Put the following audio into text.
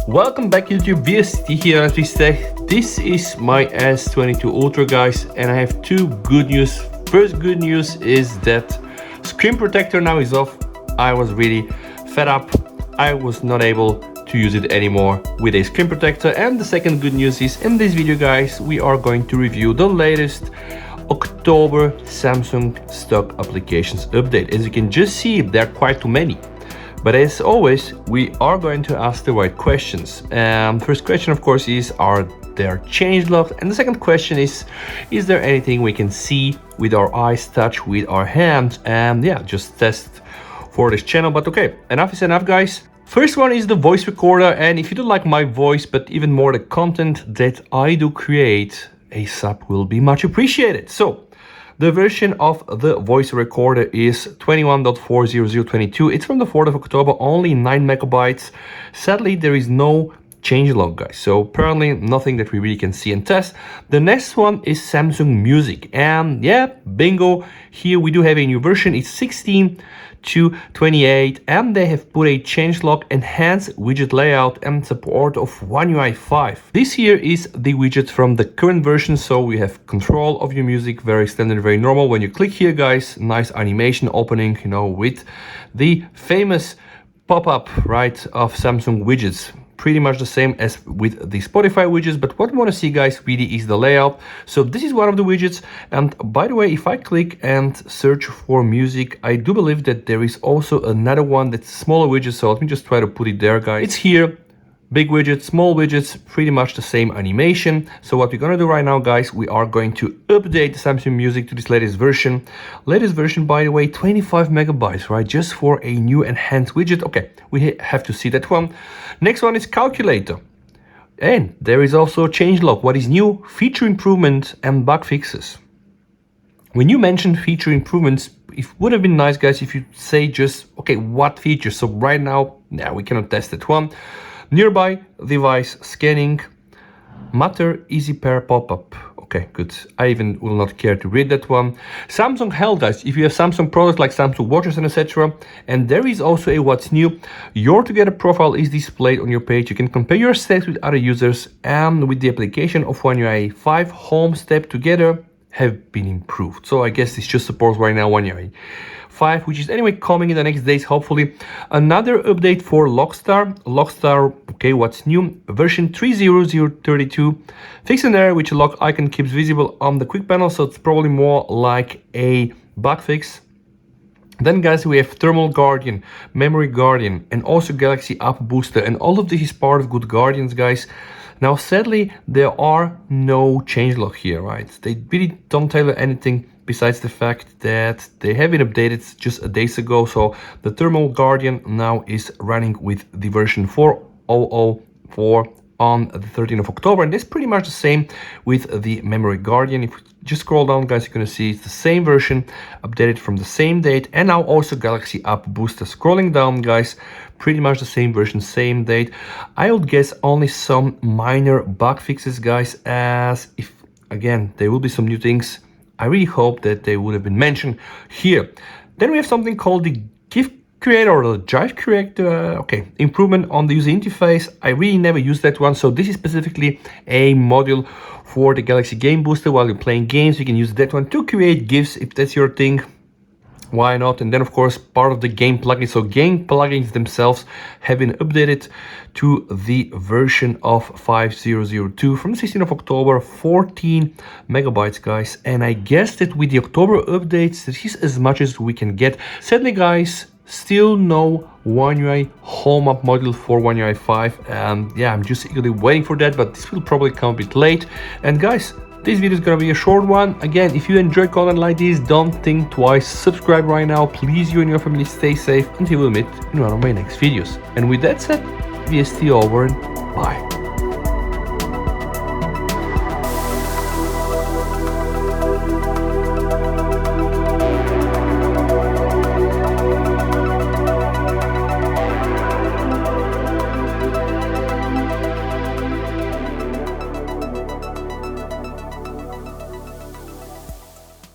Welcome back YouTube, VST here at Tech. This is my S22 Ultra guys, and I have two good news. First good news is that screen protector now is off. I was really fed up. I was not able to use it anymore with a screen protector. And the second good news is in this video guys, we are going to review the latest October Samsung stock applications update. As you can just see, there are quite too many. But as always, we are going to ask the right questions. First question, of course, is, are there changelogs? And the second question is there anything we can see with our eyes, touch with our hands, and yeah, just test for this channel. But okay, enough is enough, guys. First one is the voice recorder, and if you don't like my voice, but even more the content that I do create, a sub will be much appreciated. So, the version of the voice recorder is 21.40022. It's from the 4th of October, only 9 megabytes. Sadly, there is no changelog, guys. So apparently nothing that we really can see and test. The next one is Samsung Music. And yeah, bingo. Here we do have a new version. It's 16 to 28, and they have put a changelog, enhanced widget layout, and support of One UI 5. This here is the widget from the current version, so we have control of your music, very standard, very normal. When you click here, guys, nice animation opening, you know, with the famous pop-up, right, of Samsung widgets. Pretty much the same as with the Spotify widgets, but what we want to see, guys, really is the layout. So this is one of the widgets, and by the way, if I click and search for music, I do believe that there is also another one that's smaller widget, so let me just try to put it there, guys. It's here. Big widget, small widgets, pretty much the same animation. So what we're gonna do right now, guys, we are going to update Samsung Music to this latest version. Latest version, by the way, 25 megabytes, right? Just for a new enhanced widget. Okay, we have to see that one. Next one is calculator. And there is also a changelog. What is new? Feature improvement and bug fixes. When you mention feature improvements, it would have been nice, guys, if you say just, okay, what features? So right now, we cannot test that one. Nearby device scanning, Matter easy pair pop-up. Okay, good. I even will not care to read that one. Samsung Health, guys. If you have Samsung products like Samsung watches and etc. And there is also a what's new. Your Together profile is displayed on your page. You can compare your stats with other users, and with the application of One UI 5, Home Step Together have been improved. So I guess this just supports right now One UI 5, which is anyway coming in the next days, hopefully. Another update for Lockstar. Lockstar, okay, what's new? Version 30032. Fix an error which a lock icon keeps visible on the quick panel, so it's probably more like a bug fix. Then, guys, we have Thermal Guardian, Memory Guardian, and also Galaxy App Booster, and all of this is part of Good Guardians, guys. Now, sadly, there are no changelog here, right? They really don't tell you anything besides the fact that they have been updated just days ago. So the Thermal Guardian now is running with the version 4.0.4 on the 13th of October. And that's pretty much the same with the Memory Guardian. If you just scroll down, guys, you're going to see it's the same version, updated from the same date. And now also Galaxy App Booster. Scrolling down, guys, pretty much the same version, same date. I would guess only some minor bug fixes, guys, as if, again, there will be some new things. I really hope that they would have been mentioned here. Then we have something called the GIF Creator or the Jive Creator. Okay, improvement on the user interface. I really never used that one. So this is specifically a module for the Galaxy Game Booster. While you're playing games, you can use that one to create GIFs if that's your thing. Why not? And then, of course, part of the game plugins. So game plugins themselves have been updated to the version of 5002 from the 16th of October, 14 megabytes, guys. And I guess that with the October updates, this is as much as we can get. Sadly, guys, still no One UI Home App module for One UI 5. And yeah, I'm just eagerly waiting for that, but this will probably come a bit late. And guys, this video is gonna be a short one. Again, if you enjoy content like this, don't think twice. Subscribe right now. Please, you and your family stay safe until we meet in one of my next videos. And with that said, VST over and bye.